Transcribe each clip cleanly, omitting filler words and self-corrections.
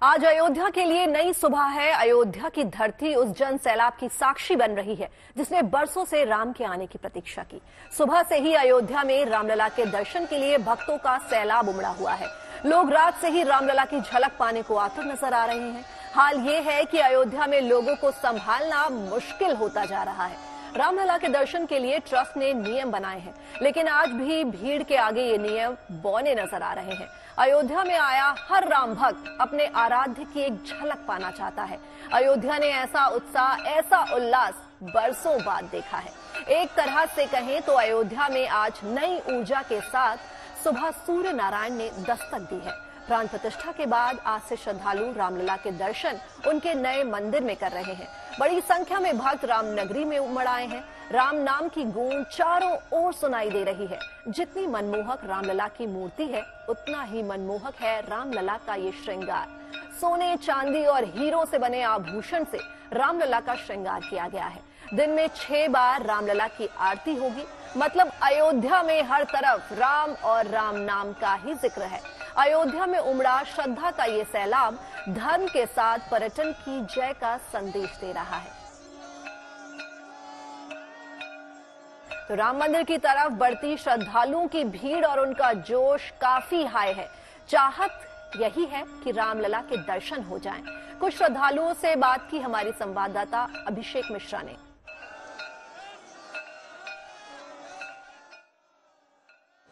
आज अयोध्या के लिए नई सुबह है। अयोध्या की धरती उस जन सैलाब की साक्षी बन रही है जिसने बरसों से राम के आने की प्रतीक्षा की। सुबह से ही अयोध्या में रामलला के दर्शन के लिए भक्तों का सैलाब उमड़ा हुआ है। लोग रात से ही रामलला की झलक पाने को आतुर नजर आ रहे हैं। हाल ये है कि अयोध्या में लोगों को संभालना मुश्किल होता जा रहा है। रामलला के दर्शन के लिए ट्रस्ट ने नियम बनाए हैं, लेकिन आज भी भीड़ के आगे ये नियम बौने नजर आ रहे हैं। अयोध्या में आया हर राम भक्त अपने आराध्य की एक झलक पाना चाहता है। अयोध्या ने ऐसा उत्साह, ऐसा उल्लास बरसों बाद देखा है। एक तरह से कहें तो अयोध्या में आज नई ऊर्जा के साथ सुबह सूर्य नारायण ने दस्तक दी है। प्राण प्रतिष्ठा के बाद आज से श्रद्धालु रामलला के दर्शन उनके नए मंदिर में कर रहे हैं। बड़ी संख्या में भक्त रामनगरी में उमड़ आए हैं। राम नाम की गूंज चारों ओर सुनाई दे रही है। जितनी मनमोहक रामलला की मूर्ति है, उतना ही मनमोहक है रामलला का ये श्रृंगार। सोने, चांदी और हीरों से बने आभूषण से रामलला का श्रृंगार किया गया है। दिन में 6 बार रामलला की आरती होगी। मतलब अयोध्या में हर तरफ राम और राम नाम का ही जिक्र है। अयोध्या में उमड़ा श्रद्धा का ये सैलाब धर्म के साथ पर्यटन की जय का संदेश दे रहा है। तो राम मंदिर की तरफ बढ़ती श्रद्धालुओं की भीड़ और उनका जोश काफी हाई है। चाहत यही है कि रामलला के दर्शन हो जाएं। कुछ श्रद्धालुओं से बात की हमारी संवाददाता अभिषेक मिश्रा ने।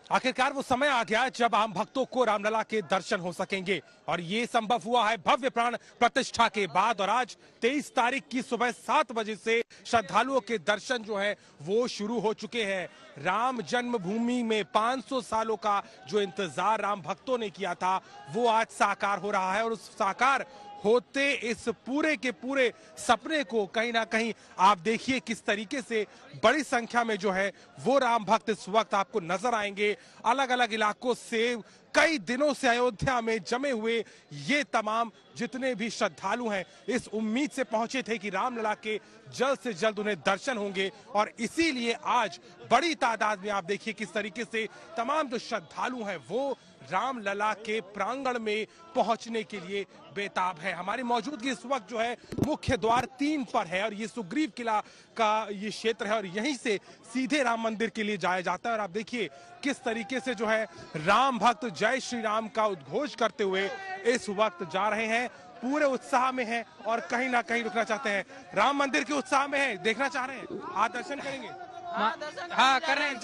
आखिरकार वो समय आ गया जब आम भक्तों को रामलला के दर्शन हो सकेंगे और ये संभव हुआ है भव्य प्राण प्रतिष्ठा के बाद। और आज 23 तारीख की सुबह 7 बजे से श्रद्धालुओं के दर्शन जो है वो शुरू हो चुके हैं। राम जन्मभूमि में 500 सालों का जो इंतजार राम भक्तों ने किया था वो आज साकार हो रहा है। और उस साकार होते इस पूरे के पूरे सपने को कहीं ना कहीं आप देखिए किस तरीके से बड़ी संख्या में जो है वो राम भक्त इस वक्त आपको नजर आएंगे। अलग अलग इलाकों से कई दिनों से अयोध्या में जमे हुए ये तमाम जितने भी श्रद्धालु हैं इस उम्मीद से पहुंचे थे कि रामलला के जल्द से जल्द उन्हें दर्शन होंगे। और इसीलिए आज बड़ी तादाद में आप देखिए किस तरीके से तमाम जो श्रद्धालु हैं वो रामलला के प्रांगण में पहुंचने के लिए बेताब है। हमारी मौजूदगी इस वक्त जो है मुख्य द्वार 3 पर है और ये सुग्रीव किला का ये क्षेत्र है और यहीं से सीधे राम मंदिर के लिए जाया जाता है। और आप देखिए किस तरीके से जो है राम भक्त जय श्री राम का उद्घोष करते हुए इस वक्त जा रहे हैं। पूरे उत्साह में है और कहीं ना कहीं रुकना चाहते हैं। राम मंदिर के उत्साह में है, देखना चाह रहे हैं। आज दर्शन करेंगे? हाँ कर रहे हैं।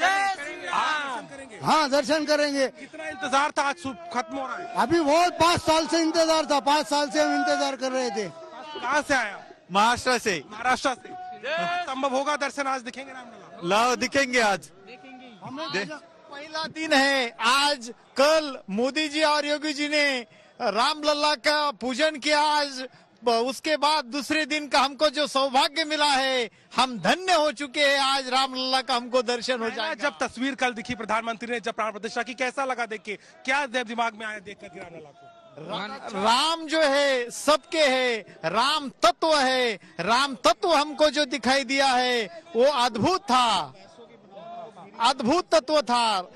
हाँ दर्शन करेंगे। कितना इंतजार था, आज खत्म हो रहा है? अभी बहुत 5 साल से इंतजार था। 5 साल से हम इंतजार कर रहे थे। कहाँ से आया? महाराष्ट्र से। महाराष्ट्र से संभव होगा दर्शन? आज दिखेंगे रामलला? लाओ दिखेंगे आज। पहला दिन है आज। कल मोदी जी और योगी जी ने रामलला का पूजन किया। आज उसके बाद दूसरे दिन का हमको जो सौभाग्य मिला है, हम धन्य हो चुके हैं। आज रामलला का हमको दर्शन हो जाएगा। जब तस्वीर कल दिखी प्रधानमंत्री ने जब प्राण प्रतिष्ठा की, कैसा लगा देख के? क्या दिमाग में आया देख कर रामलला को? राम जो है सबके है, राम तत्व है। राम तत्व हमको जो दिखाई दिया है वो अद्भुत था, अद्भुत तत्व था।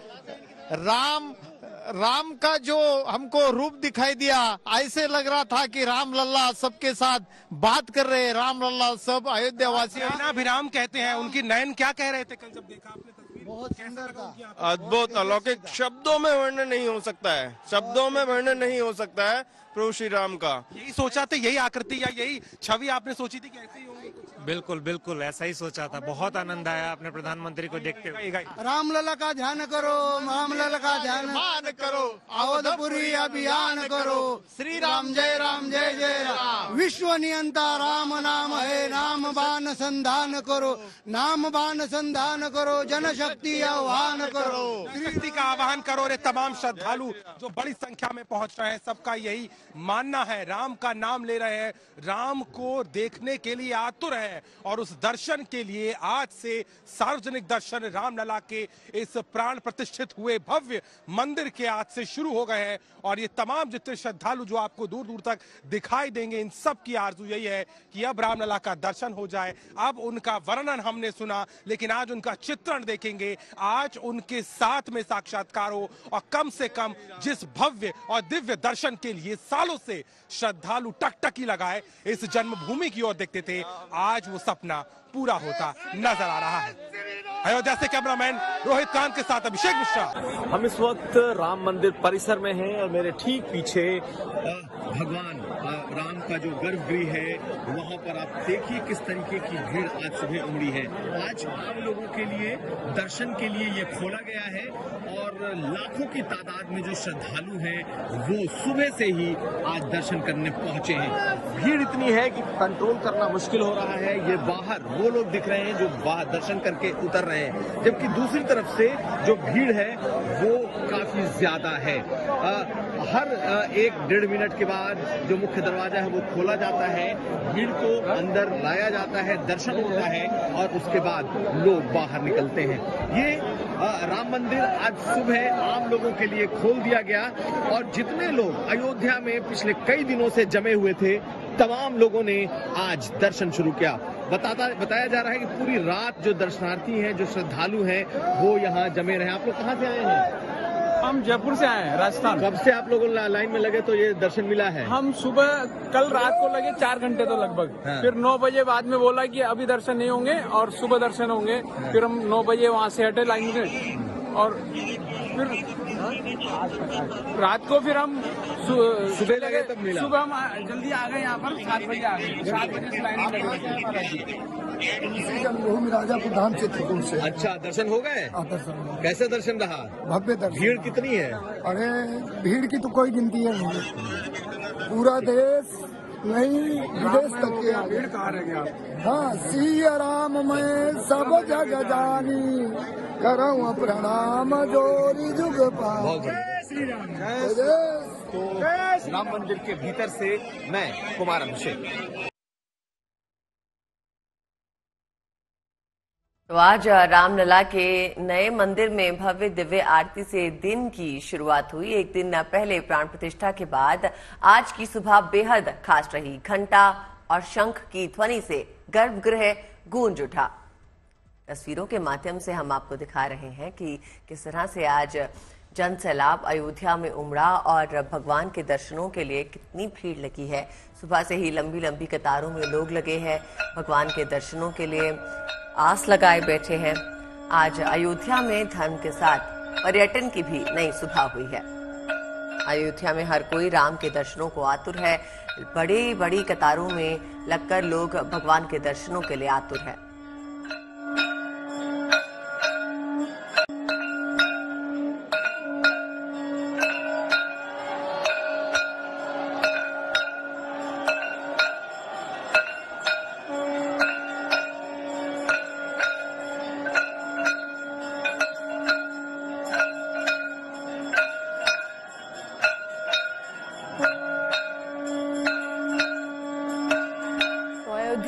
राम का जो हमको रूप दिखाई दिया, ऐसे लग रहा था कि रामलला सबके साथ बात कर रहे हैं। रामलला सब अयोध्या वासी अभिराम कहते हैं। उनकी नयन क्या कह रहे थे कल जब देखा आपने तस्वीर? बहुत सुंदर था, अद्भुत, अलौकिक, शब्दों में वर्णन नहीं हो सकता है। शब्दों में वर्णन नहीं हो सकता है प्रभु श्री राम का। यही सोचा था, यही आकृति या यही छवि आपने सोची थी कि ऐसे ही होंगी? बिल्कुल बिल्कुल ऐसा ही सोचा था। बहुत आनंद आया अपने प्रधानमंत्री को देखते हुए। रामलला का ध्यान करो, रामलला का ध्यान करो, अवधपुरी अभियान करो। श्री राम जय जय राम। विश्व नियंता राम नाम है, नाम बाण संधान करो, नाम बाण संधान करो, जनशक्ति आह्वान करो, शक्ति का आह्वान करो। और तमाम श्रद्धालु जो बड़ी संख्या में पहुंच रहे हैं, सबका यही मानना है, राम का नाम ले रहे हैं, राम को देखने के लिए आतुर है। है और उस दर्शन के लिए आज से सार्वजनिक दर्शन रामलला के इस प्राण प्रतिष्ठित हुए भव्य मंदिर के आज से शुरू हो गए हैं। और ये तमाम जितने श्रद्धालु जो आपको दूर दूर तक दिखाई देंगे, इन सब की आरजू यही है कि अब रामलला का दर्शन हो जाए। अब उनका वर्णन हमने सुना, लेकिन आज उनका चित्रण देखेंगे, आज उनके साथ में साक्षात्कार हो और कम से कम जिस भव्य और दिव्य दर्शन के लिए सालों से श्रद्धालु टकटकी लगाए इस जन्मभूमि की ओर देखते थे, आज वो सपना पूरा होता नजर आ रहा है। अयोध्या से कैमरामैन रोहित कांत के साथ अभिषेक मिश्रा। हम इस वक्त राम मंदिर परिसर में हैं और मेरे ठीक पीछे भगवान राम का जो गर्भगृह है, वहां पर आप देखिए किस तरीके की भीड़ आज सुबह उमड़ी है। आज आम लोगों के लिए दर्शन के लिए ये खोला गया है और लाखों की तादाद में जो श्रद्धालु हैं वो सुबह से ही आज दर्शन करने पहुंचे हैं। भीड़ इतनी है कि कंट्रोल करना मुश्किल हो रहा है। ये बाहर वो लोग दिख रहे हैं जो बाहर दर्शन करके उतर रहे हैं, जबकि दूसरी तरफ से जो भीड़ है वो काफी ज्यादा है। हर 1-1.5 मिनट के बाद जो मुख्य दरवाजा है वो खोला जाता है, भीड़ को अंदर लाया जाता है, दर्शन होता है और उसके बाद लोग बाहर निकलते हैं। ये राम मंदिर आज सुबह आम लोगों के लिए खोल दिया गया और जितने लोग अयोध्या में पिछले कई दिनों से जमे हुए थे, तमाम लोगों ने आज दर्शन शुरू किया। बताया जा रहा है कि पूरी रात जो दर्शनार्थी हैं, जो श्रद्धालु हैं, वो यहाँ जमे रहे। आप लोग कहाँ से आए हैं? हम जयपुर से आए हैं, राजस्थान। कब से आप लोगों लाइन में लगे तो ये दर्शन मिला है? हम सुबह कल रात को लगे 4 घंटे तो लगभग। हाँ। फिर 9 बजे बाद में बोला कि अभी दर्शन नहीं होंगे और सुबह दर्शन होंगे। फिर हम 9 बजे वहाँ से हटे लाइन में और फिर रात को फिर हम सुबह लगे तब मिला। सुबह हम जल्दी आ गए यहाँ पर, 7 बजे आ गए। 7 बजे से लाइन में लगे। जन्मभूमि राजापुर धाम से थे उनसे। अच्छा, दर्शन हो गए? दर्शन कैसे दर्शन रहा? भव्य दर्शन। भीड़ कितनी है? अरे भीड़ की तो कोई गिनती है नहीं, पूरा देश नहीं विदेश तक के भीड़ कहाँ रह गया? हाँ, सिया राम मैं सब जग जानी, करऊँ प्रणाम जोरी जुग बहुत तो राम मंदिर के भीतर से मैं कुमार अभिषेक। तो आज रामलला के नए मंदिर में भव्य दिव्य आरती से दिन की शुरुआत हुई। एक दिन पहले प्राण प्रतिष्ठा के बाद आज की सुबह बेहद खास रही। घंटा और शंख की ध्वनि से गर्भगृह गूंज उठा। तस्वीरों के माध्यम से हम आपको दिखा रहे हैं कि किस तरह से आज जन सैलाब अयोध्या में उमड़ा और भगवान के दर्शनों के लिए कितनी भीड़ लगी है। सुबह से ही लंबी लंबी कतारों में लोग लगे हैं, भगवान के दर्शनों के लिए आस लगाए बैठे हैं। आज अयोध्या में धर्म के साथ पर्यटन की भी नई सुबह हुई है। अयोध्या में हर कोई राम के दर्शनों को आतुर है। बड़ी बड़ी कतारों में लगकर लोग भगवान के दर्शनों के लिए आतुर है।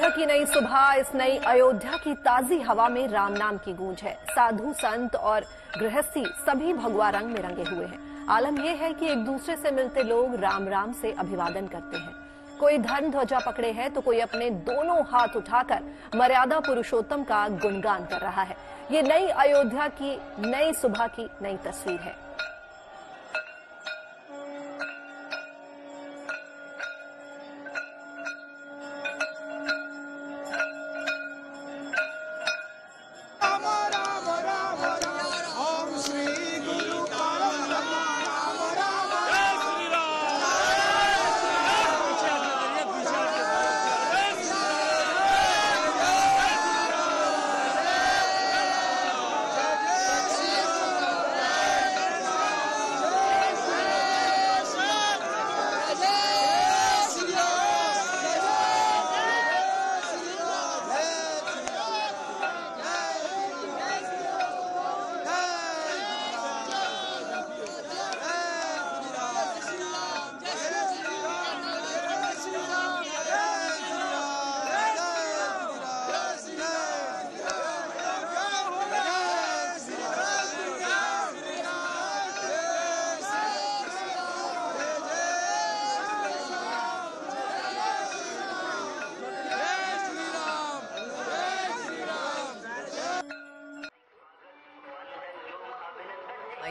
की नई सुबह, इस नई अयोध्या की ताजी हवा में राम नाम की गूंज है। साधु संत और गृहस्थी सभी भगवा रंग में रंगे हुए हैं। आलम यह है कि एक दूसरे से मिलते लोग राम राम से अभिवादन करते हैं। कोई धर्म ध्वजा पकड़े है तो कोई अपने दोनों हाथ उठाकर मर्यादा पुरुषोत्तम का गुणगान कर रहा है। ये नई अयोध्या की नई सुबह की नई तस्वीर है।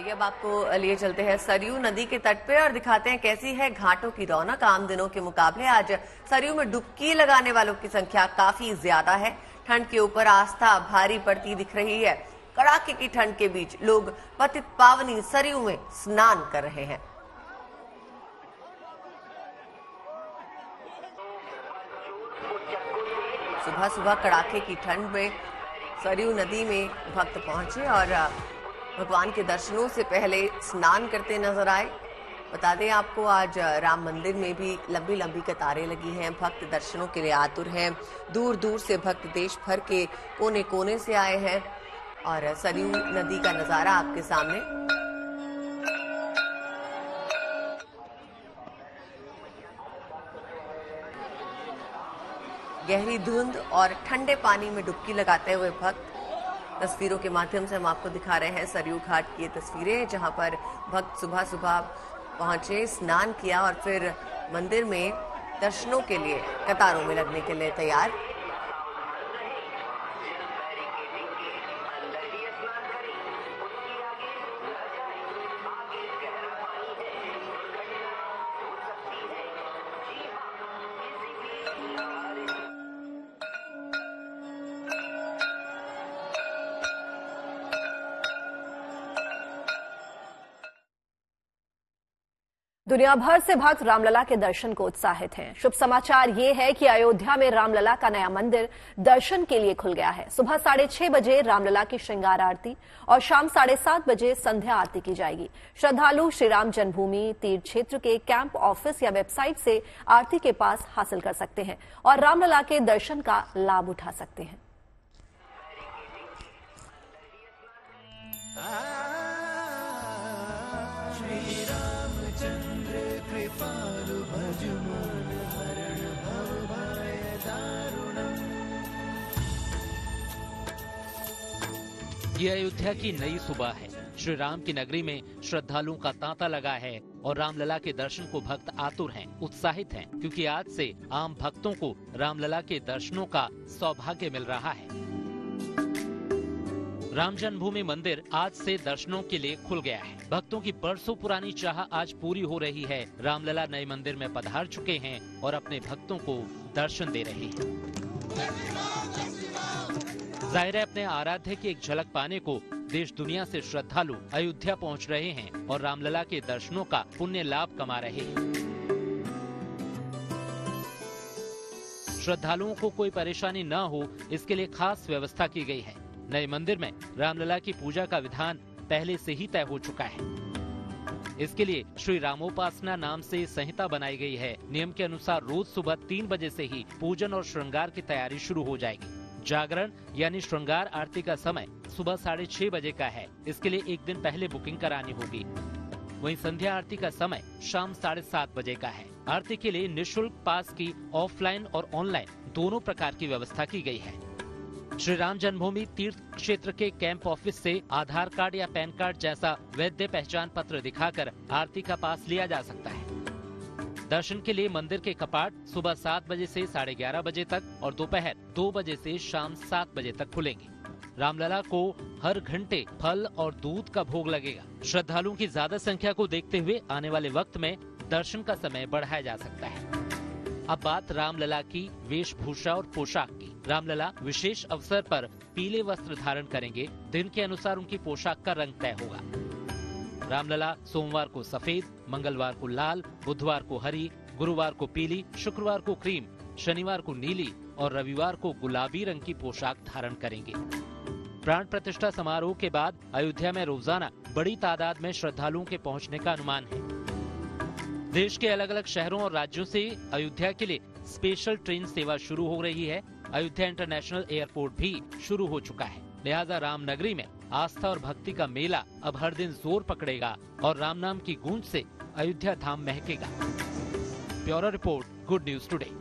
आइए अब आपको लिए चलते हैं सरयू नदी के तट पे और दिखाते हैं कैसी है घाटों की रौनक। आम दिनों के मुकाबले आज सरयू में डुबकी लगाने वालों की संख्या काफी ज्यादा है। ठंड के ऊपर आस्था भारी पड़ती दिख रही है। कड़ाके की ठंड के बीच लोग पतित पावनी सरयू में स्नान कर रहे हैं। सुबह सुबह कड़ाके की ठंड में सरयू नदी में भक्त पहुंचे और भगवान के दर्शनों से पहले स्नान करते नजर आए। बता दें आपको आज राम मंदिर में भी लंबी लंबी कतारें लगी हैं। भक्त दर्शनों के लिए आतुर हैं। दूर दूर से भक्त देश भर के कोने कोने से आए हैं और सरयू नदी का नजारा आपके सामने। गहरी धुंध और ठंडे पानी में डुबकी लगाते हुए भक्त, तस्वीरों के माध्यम से हम आपको दिखा रहे हैं सरयू घाट की ये तस्वीरें, जहां पर भक्त सुबह सुबह पहुंचे, स्नान किया और फिर मंदिर में दर्शनों के लिए कतारों में लगने के लिए तैयार। दुनिया भर से भक्त रामलला के दर्शन को उत्साहित हैं। शुभ समाचार ये है कि अयोध्या में रामलला का नया मंदिर दर्शन के लिए खुल गया है। सुबह 6:30 बजे रामलला की श्रृंगार आरती और शाम 7:30 बजे संध्या आरती की जाएगी। श्रद्धालु श्री राम जन्मभूमि तीर्थ क्षेत्र के कैंप ऑफिस या वेबसाइट से आरती के पास हासिल कर सकते हैं और रामलला के दर्शन का लाभ उठा सकते हैं। ये अयोध्या की नई सुबह है। श्री राम की नगरी में श्रद्धालुओं का तांता लगा है और रामलला के दर्शन को भक्त आतुर हैं, उत्साहित हैं, क्योंकि आज से आम भक्तों को रामलला के दर्शनों का सौभाग्य मिल रहा है। राम जन्मभूमि मंदिर आज से दर्शनों के लिए खुल गया है। भक्तों की बरसों पुरानी चाह आज पूरी हो रही है। रामलला नए मंदिर में पधार चुके हैं और अपने भक्तों को दर्शन दे रहे हैं। जाहिर है, अपने आराध्य की एक झलक पाने को देश दुनिया से श्रद्धालु अयोध्या पहुंच रहे हैं और रामलला के दर्शनों का पुण्य लाभ कमा रहे हैं। श्रद्धालुओं को कोई परेशानी न हो, इसके लिए खास व्यवस्था की गई है। नए मंदिर में रामलला की पूजा का विधान पहले से ही तय हो चुका है। इसके लिए श्री रामोपासना नाम से संहिता बनाई गई है। नियम के अनुसार रोज सुबह 3 बजे से ही पूजन और श्रृंगार की तैयारी शुरू हो जाएगी। जागरण यानी श्रृंगार आरती का समय सुबह 6:30 बजे का है। इसके लिए एक दिन पहले बुकिंग करानी होगी। वहीं संध्या आरती का समय शाम 7:30 बजे का है। आरती के लिए निःशुल्क पास की ऑफलाइन और ऑनलाइन दोनों प्रकार की व्यवस्था की गई है। श्री राम जन्मभूमि तीर्थ क्षेत्र के कैंप ऑफिस से आधार कार्ड या पैन कार्ड जैसा वैध पहचान पत्र दिखाकर आरती का पास लिया जा सकता है। दर्शन के लिए मंदिर के कपाट सुबह 7 बजे से 11:30 बजे तक और दोपहर 2 बजे से शाम 7 बजे तक खुलेंगे। रामलला को हर घंटे फल और दूध का भोग लगेगा। श्रद्धालुओं की ज्यादा संख्या को देखते हुए आने वाले वक्त में दर्शन का समय बढ़ाया जा सकता है। अब बात रामलला की वेशभूषा और पोशाक की। रामलला विशेष अवसर पर पीले वस्त्र धारण करेंगे। दिन के अनुसार उनकी पोशाक का रंग तय होगा। रामलला सोमवार को सफेद, मंगलवार को लाल, बुधवार को हरी, गुरुवार को पीली, शुक्रवार को क्रीम, शनिवार को नीली और रविवार को गुलाबी रंग की पोशाक धारण करेंगे। प्राण प्रतिष्ठा समारोह के बाद अयोध्या में रोजाना बड़ी तादाद में श्रद्धालुओं के पहुंचने का अनुमान है। देश के अलग अलग शहरों और राज्यों से अयोध्या के लिए स्पेशल ट्रेन सेवा शुरू हो रही है। अयोध्या इंटरनेशनल एयरपोर्ट भी शुरू हो चुका है। लिहाजा रामनगरी में आस्था और भक्ति का मेला अब हर दिन जोर पकड़ेगा और राम नाम की गूंज से अयोध्या धाम महकेगा। Bureau report, good news today.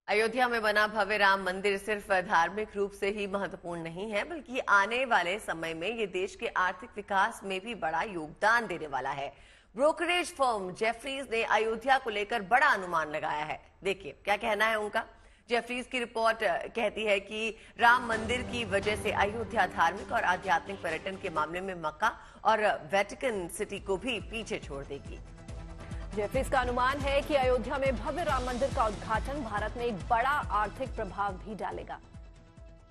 Ayodhya में बना भव्य राम मंदिर सिर्फ धार्मिक रूप से ही महत्वपूर्ण नहीं है, बल्कि आने वाले समय में ये देश के आर्थिक विकास में भी बड़ा योगदान देने वाला है। ब्रोकरेज फर्म जेफरीज ने अयोध्या को लेकर बड़ा अनुमान लगाया है। देखिए क्या कहना है उनका। जेफरीज की रिपोर्ट कहती है कि राम मंदिर की वजह से अयोध्या धार्मिक और आध्यात्मिक पर्यटन के मामले में मक्का और वेटिकन सिटी को भी पीछे छोड़ देगी। जेफरीज का अनुमान है कि अयोध्या में भव्य राम मंदिर का उद्घाटन भारत में एक बड़ा आर्थिक प्रभाव भी डालेगा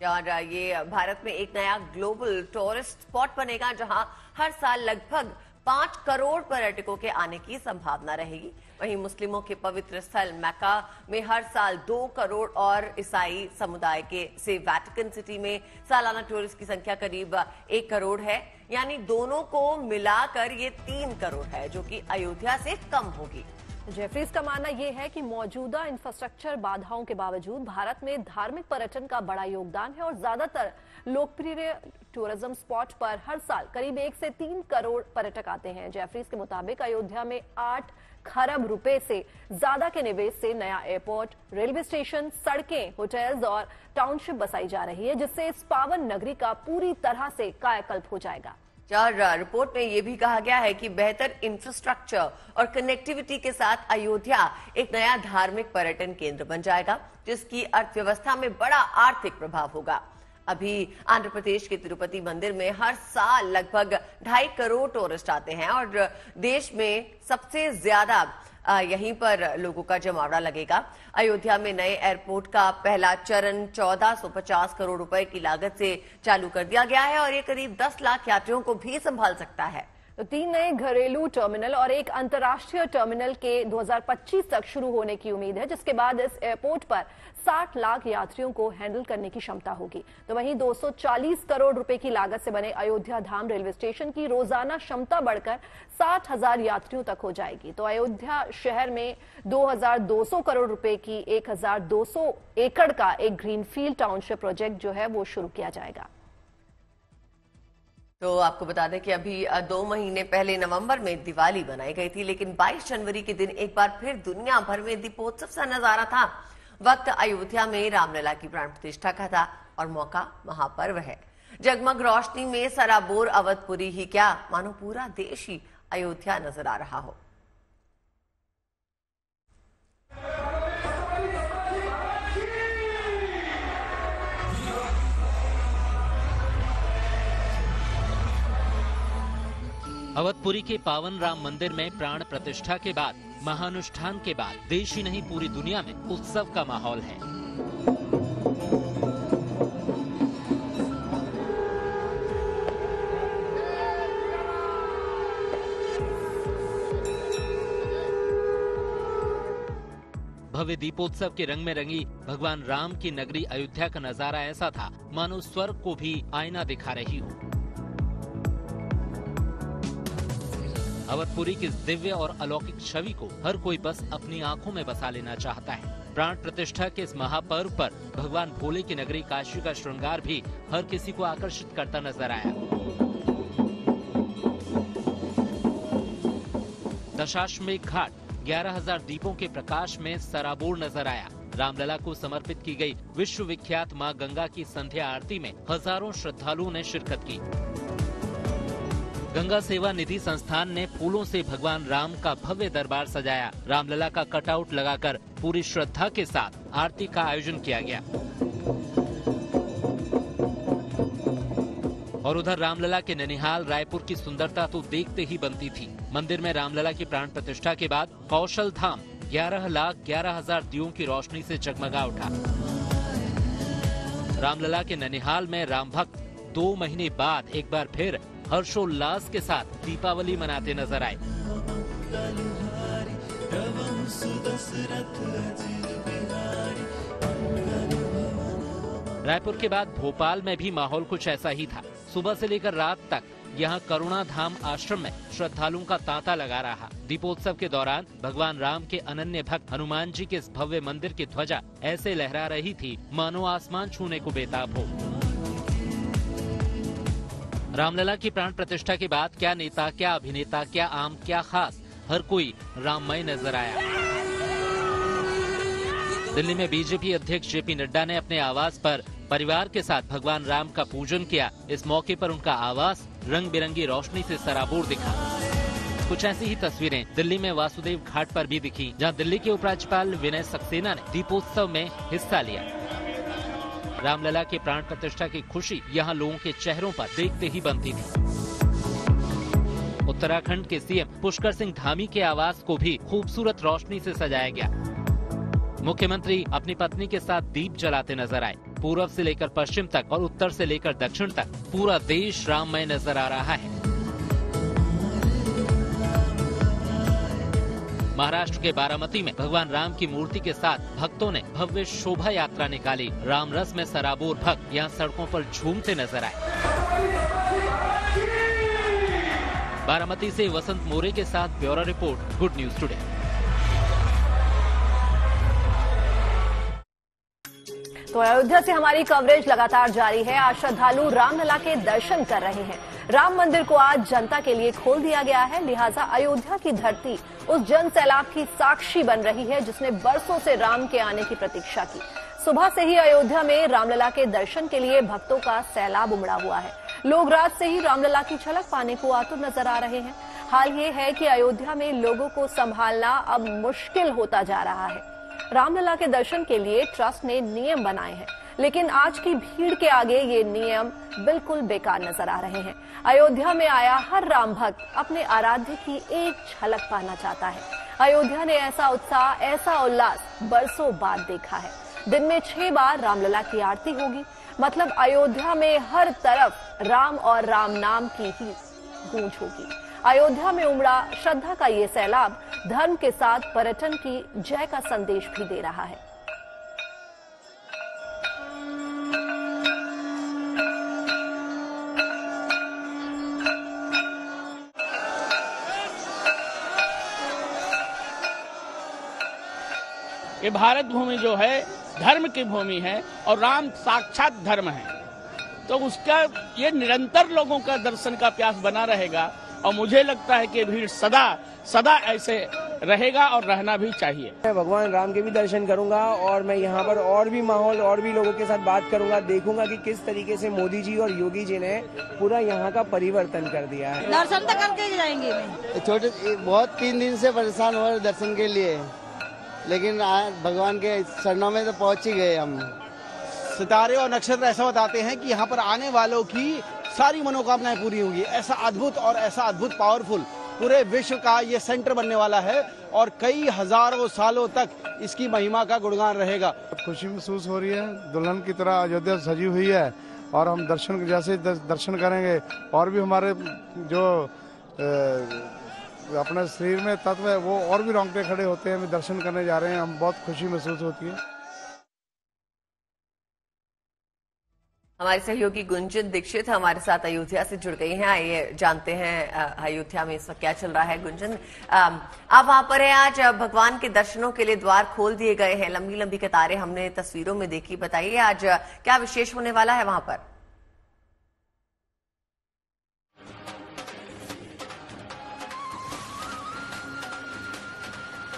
और ये भारत में एक नया ग्लोबल टूरिस्ट स्पॉट बनेगा, जहां हर साल लगभग 5 करोड़ पर्यटकों के आने की संभावना रहेगी। वहीं मुस्लिमों के पवित्र स्थल मक्का में हर साल 2 करोड़ और ईसाई समुदाय से वेटिकन सिटी में सालाना टूरिस्ट की संख्या करीब 1 करोड़ है। यानी दोनों को मिलाकर ये 3 करोड़ है, जो कि अयोध्या से कम होगी। जेफरीज का मानना यह है कि मौजूदा इंफ्रास्ट्रक्चर बाधाओं के बावजूद भारत में धार्मिक पर्यटन का बड़ा योगदान है और ज्यादातर लोकप्रिय टूरिज्म स्पॉट पर हर साल करीब 1 से 3 करोड़ पर्यटक आते हैं। जेफरीज के मुताबिक अयोध्या में 8 खरब रुपए से ज्यादा के निवेश से नया एयरपोर्ट, रेलवे स्टेशन, सड़कें, होटल्स और टाउनशिप बसाई जा रही है, जिससे इस पावन नगरी का पूरी तरह से कायाकल्प हो जाएगा। रिपोर्ट में यह भी कहा गया है कि बेहतर इंफ्रास्ट्रक्चर और कनेक्टिविटी के साथ अयोध्या एक नया धार्मिक पर्यटन केंद्र बन जाएगा, जिसकी अर्थव्यवस्था में बड़ा आर्थिक प्रभाव होगा। अभी आंध्र प्रदेश के तिरुपति मंदिर में हर साल लगभग 2.5 करोड़ टूरिस्ट आते हैं और देश में सबसे ज्यादा यहीं पर लोगों का जमावड़ा लगेगा। अयोध्या में नए एयरपोर्ट का पहला चरण 1450 करोड़ रुपए की लागत से चालू कर दिया गया है और ये करीब 10 लाख यात्रियों को भी संभाल सकता है। तो 3 नए घरेलू टर्मिनल और एक अंतर्राष्ट्रीय टर्मिनल के 2025 तक शुरू होने की उम्मीद है, जिसके बाद इस एयरपोर्ट पर 60 लाख यात्रियों को हैंडल करने की क्षमता होगी। तो वहीं 240 करोड़ रुपए की लागत से बने अयोध्या धाम रेलवे स्टेशन की रोजाना क्षमता बढ़कर 60,000 यात्रियों तक हो जाएगी। तो अयोध्या शहर में 2200 करोड़ रुपए की 1200 एकड़ का एक ग्रीनफील्ड टाउनशिप प्रोजेक्ट जो है वो शुरू किया जाएगा। तो आपको बता दें कि अभी 2 महीने पहले नवंबर में दिवाली मनाई गई थी, लेकिन 22 जनवरी के दिन एक बार फिर दुनिया भर में दीपोत्सव सा नजारा था। वक्त अयोध्या में रामलला की प्राण प्रतिष्ठा का था और मौका महापर्व है। जगमग रोशनी में सराबोर अवधपुरी ही क्या, मानो पूरा देश ही अयोध्या नजर आ रहा हो। अवधपुरी के पावन राम मंदिर में प्राण प्रतिष्ठा के बाद महानुष्ठान के बाद देश ही नहीं पूरी दुनिया में उत्सव का माहौल है। भव्य दीपोत्सव के रंग में रंगी भगवान राम की नगरी अयोध्या का नजारा ऐसा था मानो स्वर्ग को भी आईना दिखा रही हो। अवधपुरी की इस दिव्य और अलौकिक छवि को हर कोई बस अपनी आंखों में बसा लेना चाहता है। प्राण प्रतिष्ठा के इस महापर्व पर भगवान भोले की नगरी काशी का श्रृंगार भी हर किसी को आकर्षित करता नजर आया। दशाश्वमेध घाट 11,000 दीपों के प्रकाश में सराबोर नजर आया। रामलला को समर्पित की गई विश्व विख्यात मां गंगा की संध्या आरती में हजारों श्रद्धालुओं ने शिरकत की। गंगा सेवा निधि संस्थान ने फूलों से भगवान राम का भव्य दरबार सजाया। रामलला का कटआउट लगाकर पूरी श्रद्धा के साथ आरती का आयोजन किया गया। और उधर रामलला के ननिहाल रायपुर की सुंदरता तो देखते ही बनती थी। मंदिर में रामलला की प्राण प्रतिष्ठा के बाद कौशल धाम 11,11,000 दियों की रोशनी से जगमगा उठा। रामलला के ननिहाल में राम भक्त 2 महीने बाद एक बार फिर हर्षोल्लास के साथ दीपावली मनाते नजर आए। रायपुर के बाद भोपाल में भी माहौल कुछ ऐसा ही था। सुबह से लेकर रात तक यहाँ करुणा धाम आश्रम में श्रद्धालुओं का तांता लगा रहा। दीपोत्सव के दौरान भगवान राम के अनन्य भक्त हनुमान जी के इस भव्य मंदिर की ध्वजा ऐसे लहरा रही थी मानो आसमान छूने को बेताब हो। रामलला की प्राण प्रतिष्ठा के बाद क्या नेता, क्या अभिनेता, क्या आम, क्या खास, हर कोई राममय नजर आया। दिल्ली में बीजेपी अध्यक्ष जेपी नड्डा ने अपने आवास पर परिवार के साथ भगवान राम का पूजन किया। इस मौके पर उनका आवास रंग बिरंगी रोशनी से सराबोर दिखा। कुछ ऐसी ही तस्वीरें दिल्ली में वासुदेव घाट पर भी दिखी, जहां दिल्ली के उपराज्यपाल विनय सक्सेना ने दीपोत्सव में हिस्सा लिया। रामलला के प्राण प्रतिष्ठा की खुशी यहां लोगों के चेहरों पर देखते ही बनती थी। उत्तराखंड के सीएम पुष्कर सिंह धामी के आवास को भी खूबसूरत रोशनी से सजाया गया। मुख्यमंत्री अपनी पत्नी के साथ दीप जलाते नजर आए। पूर्व से लेकर पश्चिम तक और उत्तर से लेकर दक्षिण तक पूरा देश राममय नजर आ रहा है। महाराष्ट्र के बारामती में भगवान राम की मूर्ति के साथ भक्तों ने भव्य शोभा यात्रा निकाली। राम रस में सराबोर भक्त यहाँ सड़कों पर झूमते नजर आए। बारामती से वसंत मोरे के साथ bureau report, good news today. तो अयोध्या से हमारी कवरेज लगातार जारी है। आज श्रद्धालु रामलला के दर्शन कर रहे हैं। राम मंदिर को आज जनता के लिए खोल दिया गया है, लिहाजा अयोध्या की धरती उस जन सैलाब की साक्षी बन रही है जिसने बरसों से राम के आने की प्रतीक्षा की। सुबह से ही अयोध्या में रामलला के दर्शन के लिए भक्तों का सैलाब उमड़ा हुआ है। लोग रात से ही रामलला की झलक पाने को आतुर नजर आ रहे हैं। हाल ये है कि अयोध्या में लोगों को संभालना अब मुश्किल होता जा रहा है। रामलला के दर्शन के लिए ट्रस्ट ने नियम बनाए हैं, लेकिन आज की भीड़ के आगे ये नियम बिल्कुल बेकार नजर आ रहे हैं। अयोध्या में आया हर राम भक्त अपने आराध्य की एक झलक पाना चाहता है। अयोध्या ने ऐसा उत्साह, ऐसा उल्लास बरसों बाद देखा है। दिन में 6 बार रामलला की आरती होगी, मतलब अयोध्या में हर तरफ राम और राम नाम की ही गूंज होगी। अयोध्या में उमड़ा श्रद्धा का ये सैलाब धर्म के साथ पर्यटन की जय का संदेश भी दे रहा है। ये भारत भूमि जो है धर्म की भूमि है और राम साक्षात धर्म है, तो उसका ये निरंतर लोगों का दर्शन का प्यास बना रहेगा और मुझे लगता है कि भीड़ सदा सदा ऐसे रहेगा और रहना भी चाहिए। मैं भगवान राम के भी दर्शन करूंगा और मैं यहाँ पर और भी माहौल और भी लोगों के साथ बात करूंगा, देखूंगा कि किस तरीके से मोदी जी और योगी जी ने पूरा यहाँ का परिवर्तन कर दिया है। दर्शन तो करके जाएंगे। छोटे बहुत 3 दिन से परेशान हो रहे दर्शन के लिए, लेकिन भगवान के चरणों में तो पहुँच ही गए हम। सितारे और नक्षत्र ऐसा बताते हैं कि यहाँ पर आने वालों की सारी मनोकामनाएं पूरी होंगी। ऐसा अद्भुत और ऐसा अद्भुत पावरफुल पूरे विश्व का ये सेंटर बनने वाला है और कई हजारों सालों तक इसकी महिमा का गुणगान रहेगा। खुशी महसूस हो रही है, दुल्हन की तरह अयोध्या सजी हुई है और हम दर्शन जैसे दर्शन करेंगे और भी हमारे जो अपने शरीर में तत्व है वो और भी रोंगटे खड़े होते हैं। हम दर्शन करने जा रहे हैं, हम बहुत खुशी महसूस होती है। हमारे सहयोगी गुंजन दीक्षित हमारे साथ अयोध्या से जुड़ गई हैं। आइए जानते हैं अयोध्या में इस वक्त क्या चल रहा है। गुंजन, आप वहां पर हैं। आज भगवान के दर्शनों के लिए द्वार खोल दिए गए हैं, लंबी लंबी कतारें हमने तस्वीरों में देखी। बताइए आज क्या विशेष होने वाला है वहां पर?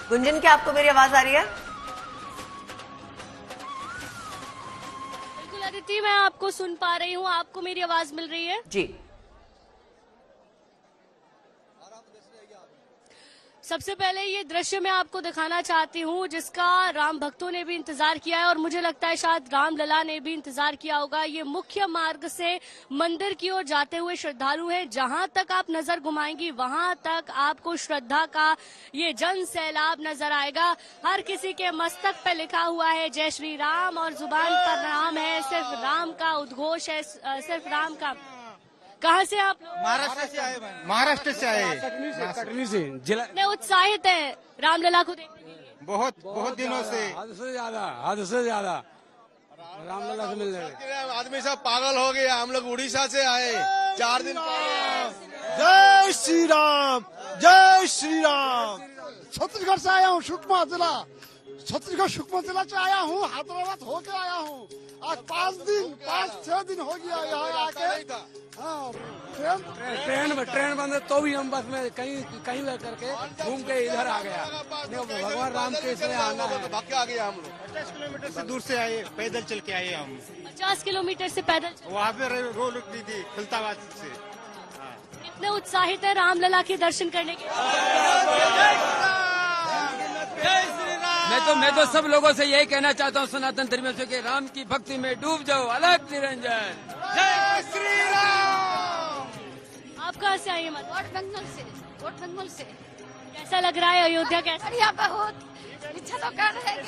गुंजन, क्या आपको मेरी आवाज आ रही है? अदिति, मैं आपको सुन पा रही हूँ। आपको मेरी आवाज मिल रही है? जी। सबसे पहले ये दृश्य मैं आपको दिखाना चाहती हूँ जिसका राम भक्तों ने भी इंतजार किया है और मुझे लगता है शायद रामलला ने भी इंतजार किया होगा। ये मुख्य मार्ग से मंदिर की ओर जाते हुए श्रद्धालु हैं। जहां तक आप नजर घुमाएंगी वहां तक आपको श्रद्धा का ये जन सैलाब नजर आएगा। हर किसी के मस्तक पे लिखा हुआ है जय श्री राम और जुबान पर राम है, सिर्फ राम का उद्घोष है, सिर्फ राम का। कहाँ से आप? महाराष्ट्र से आए। महाराष्ट्र से आए, कटनी से। जिला कितने उत्साहित है रामलला को देखने के लिए? बहुत दिनों से, हद से ज्यादा रामलला से मिलने। आदमी सब पागल हो गया। हम लोग उड़ीसा से आए 4 दिन पहले। जय श्री राम, जय श्री राम। छत्तीसगढ़ से आया हूँ, सुकमा जिला। छत्तीसगढ़ सुकमा जिला से आया हूँ, हैदराबाद होके आया हूँ। आज 5-6 दिन हो गया यहाँ आके। ट्रेन बंद है तो भी हम बस में कहीं करके घूम के इधर आ गया। भगवान राम के इसमें आना है, भाग के आ गया। हम लोग 50 किलोमीटर से दूर से आए, पैदल चल के आए हम। 50 किलोमीटर से पैदल? वहाँ पे रोड रुकती थी खुलताबाद से। कितने उत्साहित है रामलला के दर्शन करने के? मैं तो सब लोगों से यही कहना चाहता हूँ, सनातन धर्मियों से, कि राम की भक्ति में डूब जाओ। अलग निरंजन, जय श्री राम। आप कहाँ से आइए? वोट बंगल से। कैसा लग रहा है अयोध्या? कैसा? बढ़िया, बहुत अच्छा तो कर रहे हैं।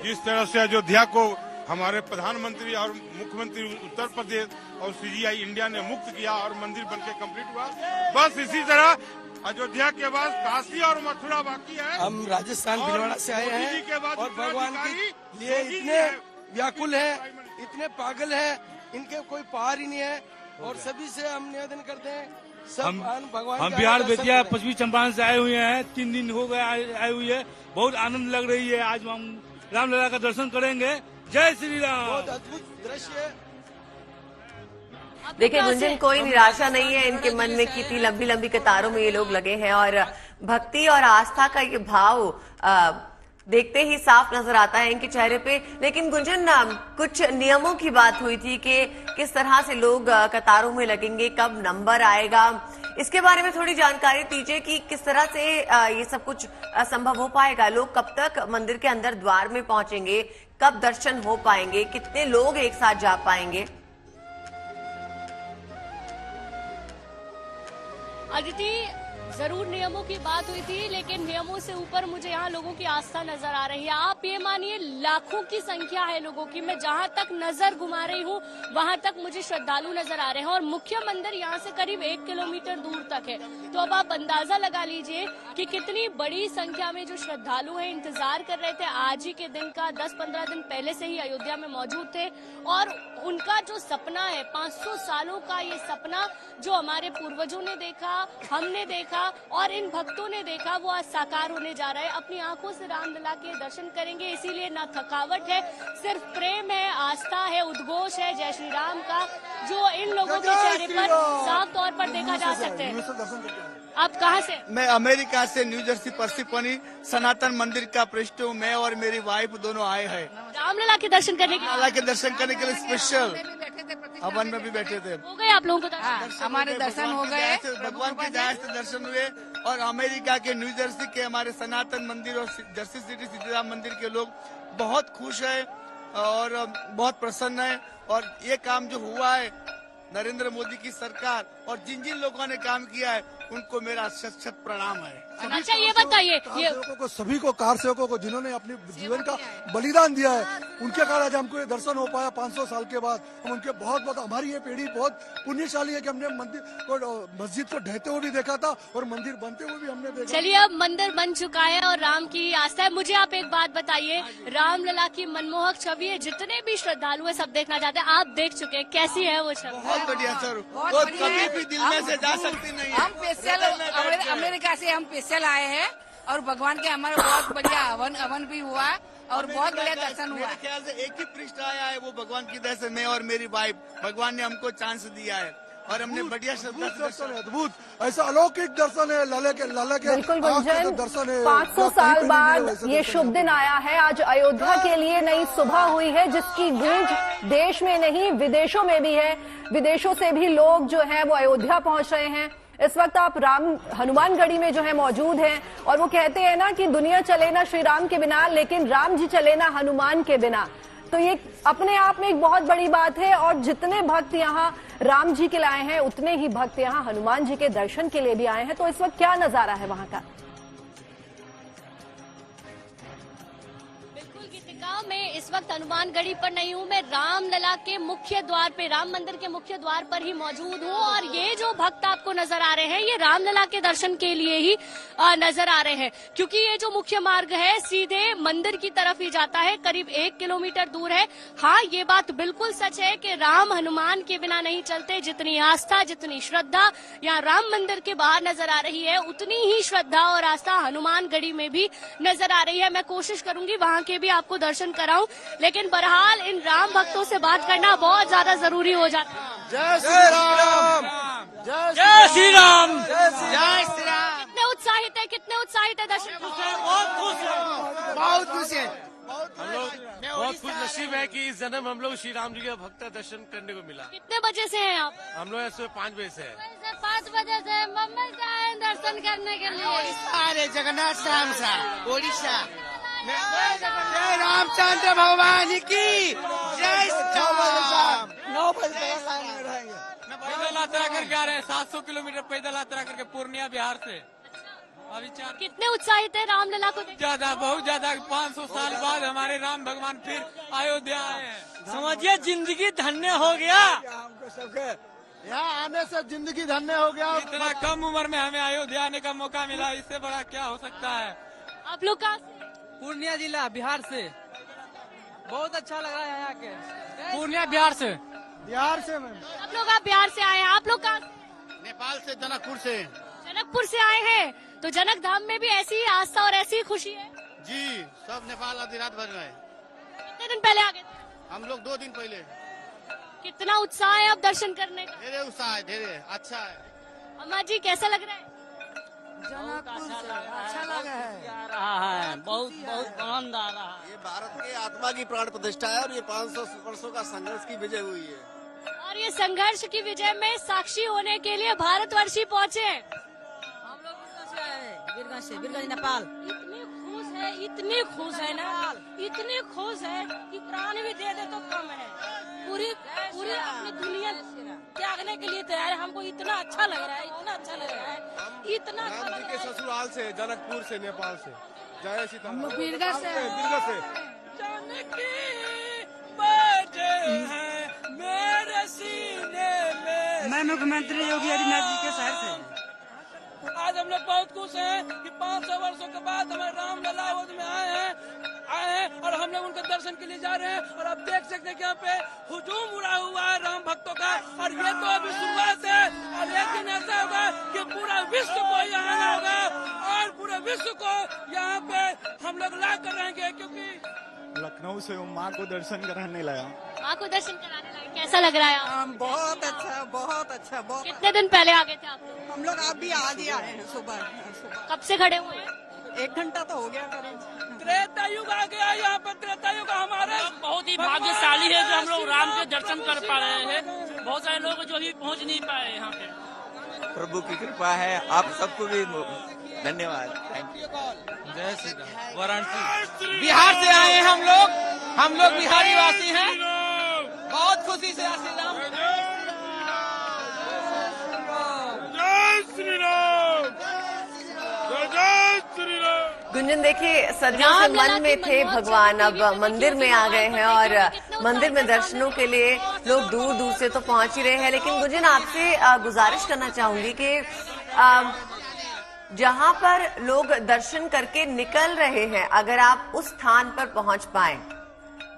जिस तरह से अयोध्या को हमारे प्रधानमंत्री और मुख्यमंत्री उत्तर प्रदेश और CGI इंडिया ने मुक्त किया और मंदिर बनके कंप्लीट हुआ, बस इसी तरह अयोध्या के बाद काशी और मथुरा बाकी है। हम राजस्थान भिलवाड़ा से आए हैं और भगवान के लिए इतने व्याकुल है, इतने पागल है, इनके कोई पार ही नहीं है। और सभी से हम निवेदन करते हैं, सब भगवान। हम बिहार बेतिया पश्चिमी चंपारण से आए हुए हैं, 3 दिन हो गए आए हुए हैं। बहुत आनंद लग रही है। आज हम रामलला का दर्शन करेंगे। जय श्री राम। बहुत अद्भुत दृश्य है। देखिए गुंजन, कोई निराशा नहीं है इनके मन में। कितनी लंबी लंबी कतारों में ये लोग लगे हैं और भक्ति और आस्था का ये भाव देखते ही साफ नजर आता है इनके चेहरे पे। लेकिन गुंजन, कुछ नियमों की बात हुई थी कि किस तरह से लोग कतारों में लगेंगे, कब नंबर आएगा, इसके बारे में थोड़ी जानकारी दीजिए कि किस तरह से ये सब कुछ संभव हो पाएगा। लोग कब तक मंदिर के अंदर द्वार में पहुंचेंगे, कब दर्शन हो पाएंगे, कितने लोग एक साथ जा पाएंगे? अदिति, जरूर नियमों की बात हुई थी, लेकिन नियमों से ऊपर मुझे यहाँ लोगों की आस्था नजर आ रही है। आप ये मानिए लाखों की संख्या है लोगों की। मैं जहाँ तक नजर घुमा रही हूँ वहाँ तक मुझे श्रद्धालु नजर आ रहे हैं और मुख्य मंदिर यहाँ से करीब 1 किलोमीटर दूर तक है। तो अब आप अंदाजा लगा लीजिए कि कितनी बड़ी संख्या में जो श्रद्धालु है इंतजार कर रहे थे आज ही के दिन का। 10-15 दिन पहले से ही अयोध्या में मौजूद थे और उनका जो सपना है, 500 सालों का ये सपना जो हमारे पूर्वजों ने देखा, हमने देखा और इन भक्तों ने देखा, वो आज साकार होने जा रहा है। अपनी आंखों से रामलला के दर्शन करेंगे, इसीलिए ना थकावट है, सिर्फ प्रेम है, आस्था है, उद्घोष है जय श्री राम का, जो इन लोगों के चेहरे पर साफ तौर पर देखा जा सकता है। आप कहाँ से? मैं अमेरिका से, न्यू जर्सी परसिपनी सनातन मंदिर का पृष्ठ हूँ। मैं और मेरी वाइफ दोनों आए हैं रामलला के दर्शन करने के लिए। रामलला के दर्शन करने के लिए स्पेशल हवन में भी बैठे थे। हो गए आप लोगों को दर्शन? हमारे दर्शन हो गए, भगवान की दया से दर्शन हुए। और अमेरिका के न्यू जर्सी के हमारे सनातन मंदिर और जर्सी सिटी सीताराम मंदिर के लोग बहुत खुश है और बहुत प्रसन्न है। और ये काम जो हुआ है नरेंद्र मोदी की सरकार और जिन जिन लोगों ने काम किया है उनको मेरा शत शत प्रणाम है। अच्छा ये बताइए, सभी को कार सेवकों को जिन्होंने अपने जीवन का बलिदान दिया है, उनके कारण आज हमको ये दर्शन हो पाया 500 साल के बाद। हम उनके बहुत हमारी ये पीढ़ी बहुत पुण्यशाली है कि हमने मंदिर को, मस्जिद को ढहते हुए भी देखा था और मंदिर बनते हुए भी हमने देखा। चलिए, अब मंदिर बन चुका है और राम की आस्था है। मुझे आप एक बात बताइए, रामलला की मनमोहक छवि है, जितने भी श्रद्धालु है सब देखना चाहते हैं, आप देख चुके हैं, कैसी है वो छवि? बहुत बढ़िया सर, वो कभी भी दिल में से जा सकती नहीं है। हम स्पेशल अमेरिका से हम स्पेशल आए हैं और भगवान के हमारे बहुत बढ़िया हवन भी हुआ और बहुत बढ़िया दर्शन हुआ। मेरे ख्याल से एक ही पृष्ठ आया है, वो भगवान की दया से मैं और मेरी वाइफ, भगवान ने हमको चांस दिया है और हमने बढ़िया श्रद्धा से दर्शन है। अद्भुत, ऐसा अलौकिक दर्शन है, लाला के बिल्कुल गुंजन, 500 साल बाद ये शुभ दिन आया है। आज अयोध्या के लिए नई सुबह हुई है जिसकी गूंज देश में नहीं विदेशों में भी है। विदेशों से भी लोग जो है वो अयोध्या पहुंच रहे हैं। इस वक्त आप हनुमानगढ़ी में जो है मौजूद हैं और वो कहते हैं ना कि दुनिया चले ना श्री राम के बिना, लेकिन राम जी चले ना हनुमान के बिना। तो ये अपने आप में एक बहुत बड़ी बात है और जितने भक्त यहाँ राम जी के लिए आए हैं उतने ही भक्त यहाँ हनुमान जी के दर्शन के लिए भी आए हैं। तो इस वक्त क्या नजारा है वहां का? मैं इस वक्त हनुमानगढ़ी पर नहीं हूँ, मैं रामलला के मुख्य द्वार पे, राम मंदिर के मुख्य द्वार पर ही मौजूद हूँ और ये जो भक्त आपको नजर आ रहे हैं ये रामलला के दर्शन के लिए ही नजर आ रहे हैं, क्योंकि ये जो मुख्य मार्ग है सीधे मंदिर की तरफ ही जाता है, करीब 1 किलोमीटर दूर है। हाँ, ये बात बिल्कुल सच है कि राम हनुमान के बिना नहीं चलते। जितनी आस्था, जितनी श्रद्धा यहाँ राम मंदिर के बाहर नजर आ रही है, उतनी ही श्रद्धा और आस्था हनुमानगढ़ी में भी नजर आ रही है। मैं कोशिश करूंगी वहाँ के भी आपको दर्शन कराऊं, लेकिन बहरहाल इन राम भक्तों से बात करना बहुत ज्यादा जरूरी हो जाता है। जय श्री राम, जय श्री राम, जय श्री राम। कितने उत्साहित है, कितने उत्साहित है दर्शक? बहुत खुश है। हम लोग, मैं बहुत खुश नसीब है कि इस जन्म हम लोग श्री राम जी के भक्त दर्शन करने को मिला। कितने बजे से हैं आप? हम लोग सुबह 5 बजे से है। 5 बजे से मुंबई से आए दर्शन करने के लिए। अरे जगन्नाथ धाम से ओडिशा। जय रामचंद्र भगवान की जय। 9 बजे लाइन में रहेंगे। पैदल यात्रा करके आ रहे हैं 700 किलोमीटर पैदल यात्रा करके पूर्णिया बिहार से। अभी कितने उत्साहित है रामलला को? ज्यादा, बहुत ज्यादा। 500 साल बाद हमारे राम भगवान फिर अयोध्या आए हैं। समझिए जिंदगी धन्य हो गया हमको सबके। यहाँ आने से जिंदगी धन्य हो गया। इतना कम उम्र में हमें अयोध्या आने का मौका मिला, इससे बड़ा क्या हो सकता है। आप लोग कहाँ? पूर्णिया जिला बिहार से। बहुत अच्छा लगा यहाँ के। पूर्णिया बिहार से। बिहार से मैम। आप लोग बिहार से आए हैं। आप लोग कहाँ? नेपाल से, जनकपुर से। जनकपुर से आए हैं, तो जनक धाम में भी ऐसी ही आस्था और ऐसी ही खुशी है जी। सब नेपाल आधी रात भर गए। कितने दिन पहले आ गए थे? हम लोग 2 दिन पहले। कितना उत्साह है अब दर्शन करने का? ढेरे उत्साह है, ढेरे अच्छा है। अम्मा जी कैसा लग रहा है? जनकपुर से अच्छा लगा है। बहुत बहुत आनंद आ रहा है। ये भारत के आत्मा की प्राण प्रतिष्ठा है और ये 500 वर्षों का संघर्ष की विजय हुई है। और ये संघर्ष की विजय में साक्षी होने के लिए भारतवर्षी पहुँचे। बीरगंज नेपाल। इतनी खुश है ना, इतनी खुश है कि प्राण भी दे तो कम है। पूरी अपनी दुनिया त्यागने के लिए तैयार है। हमको इतना अच्छा लग रहा है, इतना अच्छा लग रहा है, इतना अच्छा लग रहा है। ससुराल से, जनकपुर से, नेपाल से। जय सीताराम। बीरगंज से। मेरे सीने में। मैं मुख्यमंत्री योगी आदित्यनाथ जी के शहर से। आज हम लोग बहुत खुश हैं कि 500 वर्षों के बाद हमारे रामलला अवध में आए हैं और हम लोग उनके दर्शन के लिए जा रहे हैं। और आप देख सकते हैं कि यहाँ पे हुजूम उड़ा हुआ है राम भक्तों का। और ये तो अभी शुरुआत है और एक दिन ऐसा होगा कि पूरा विश्व को यहाँ आना होगा और पूरे विश्व को यहाँ पे हम लोग ला कर रहेंगे। क्योंकि लखनऊ से माँ को दर्शन कराने लाया। माँ को दर्शन कराने लाए, कैसा लग रहा है? बहुत अच्छा, बहुत अच्छा। कितने दिन पहले आ गए थे आप? हम लोग अभी आज ही आए हैं सुबह। कब से खड़े हुए हैं? 1 घंटा तो हो गया करीब। त्रेता युग आ गया। यहाँ पर त्रेता युग हमारे बहुत ही भाग्यशाली है जो हम लोग राम के दर्शन कर पा रहे हैं। बहुत सारे लोग जो ही पहुँच नहीं पाए यहाँ पे। प्रभु की कृपा है, आप सबको भी धन्यवाद। Thank you. जय श्री राम। वाराणसी बिहार से आए हैं हम लोग बिहारी वासी हैं। बहुत खुशी से श्री राम। जय श्री राम। जय श्री राम। गुंजन देखिए, सदियों से मन में थे भगवान, अब मंदिर में आ गए हैं और मंदिर में दर्शनों के लिए लोग दूर दूर से तो पहुंच ही रहे हैं। लेकिन गुंजन आपसे गुजारिश करना चाहूंगी कि जहां पर लोग दर्शन करके निकल रहे हैं, अगर आप उस स्थान पर पहुंच पाए,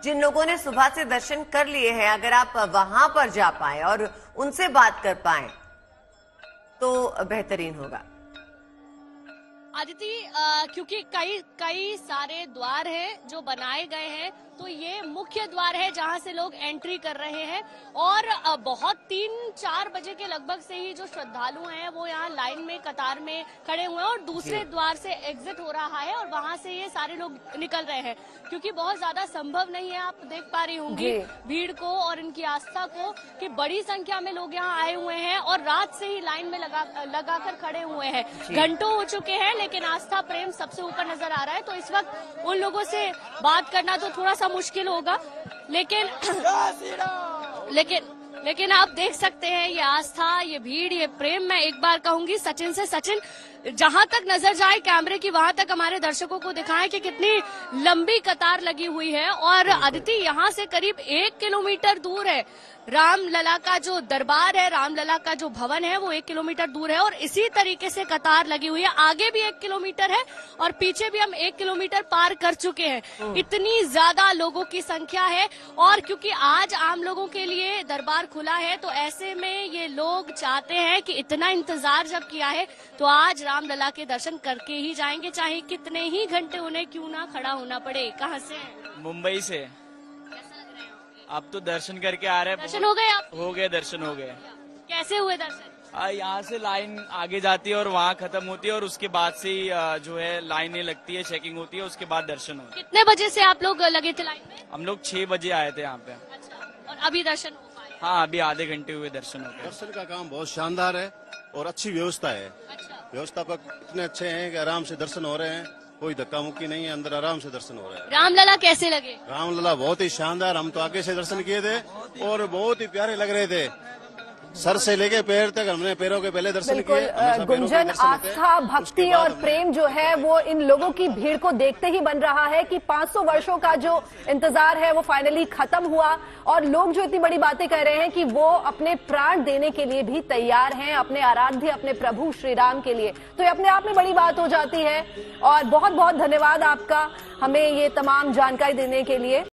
जिन लोगों ने सुबह से दर्शन कर लिए हैं, अगर आप वहां पर जा पाए और उनसे बात कर पाए तो बेहतरीन होगा। आदिति, क्योंकि कई सारे द्वार हैं जो बनाए गए हैं, तो ये मुख्य द्वार है जहां से लोग एंट्री कर रहे हैं और बहुत 3-4 बजे के लगभग से ही जो श्रद्धालु हैं वो यहाँ लाइन में कतार में खड़े हुए हैं और दूसरे द्वार से एग्जिट हो रहा है और वहां से ये सारे लोग निकल रहे हैं। क्योंकि बहुत ज्यादा संभव नहीं है, आप देख पा रही होंगी भीड़ को और इनकी आस्था को कि बड़ी संख्या में लोग यहाँ आए हुए हैं और रात से ही लाइन में लगाकर खड़े हुए हैं। घंटों हो चुके हैं लेकिन आस्था प्रेम सबसे ऊपर नजर आ रहा है। तो इस वक्त उन लोगों से बात करना तो थोड़ा सा मुश्किल होगा, लेकिन आप देख सकते हैं ये आस्था, ये भीड़, ये प्रेम। मैं एक बार कहूंगी सचिन से, सचिन जहां तक नजर जाए कैमरे की वहां तक हमारे दर्शकों को दिखाएं कि कितनी लंबी कतार लगी हुई है। और आदिति, यहाँ से करीब 1 किलोमीटर दूर है रामलला का जो दरबार है, रामलला का जो भवन है वो 1 किलोमीटर दूर है और इसी तरीके से कतार लगी हुई है। आगे भी 1 किलोमीटर है और पीछे भी हम 1 किलोमीटर पार कर चुके हैं। इतनी ज्यादा लोगों की संख्या है और क्योंकि आज आम लोगों के लिए दरबार खुला है तो ऐसे में ये लोग चाहते हैं कि इतना इंतजार जब किया है तो आज रामलला के दर्शन करके ही जाएंगे, चाहे कितने ही घंटे उन्हें क्यों ना खड़ा होना पड़े। कहाँ से? मुंबई से। अब तो दर्शन करके आ रहे हैं। दर्शन हो गए? आप हो गए, दर्शन हो गए। कैसे हुए दर्शन? यहाँ से लाइन आगे जाती है और वहाँ खत्म होती है और उसके बाद से ही जो है लाइनें लगती है, चेकिंग होती है, उसके बाद दर्शन होते हैं। कितने बजे से आप लोग लगे थे लाइन में? हम लोग 6 बजे आए थे यहाँ पे। अच्छा, और अभी दर्शन हो पाए? हाँ, अभी आधे घंटे हुए दर्शन हो गए। दर्शन का काम बहुत शानदार है और अच्छी व्यवस्था है। व्यवस्थापक इतने अच्छे हैं कि आराम से दर्शन हो रहे हैं, कोई धक्का मुक्की नहीं है, अंदर आराम से दर्शन हो रहा है। रामलला कैसे लगे? रामलला बहुत ही शानदार, हम तो आगे से दर्शन किए थे और बहुत ही प्यारे लग रहे थे। सर से लेके पैर तक हमने पैरों के पहले दर्शन किए। गुंजन, आस्था, भक्ति और प्रेम जो है वो इन लोगों की भीड़ को देखते ही बन रहा है कि 500 वर्षों का जो इंतजार है वो फाइनली खत्म हुआ और लोग जो इतनी बड़ी बातें कह रहे हैं कि वो अपने प्राण देने के लिए भी तैयार हैं, अपने आराध्य, अपने प्रभु श्री राम के लिए। तो ये अपने आप में बड़ी बात हो जाती है और बहुत बहुत धन्यवाद आपका हमें ये तमाम जानकारी देने के लिए।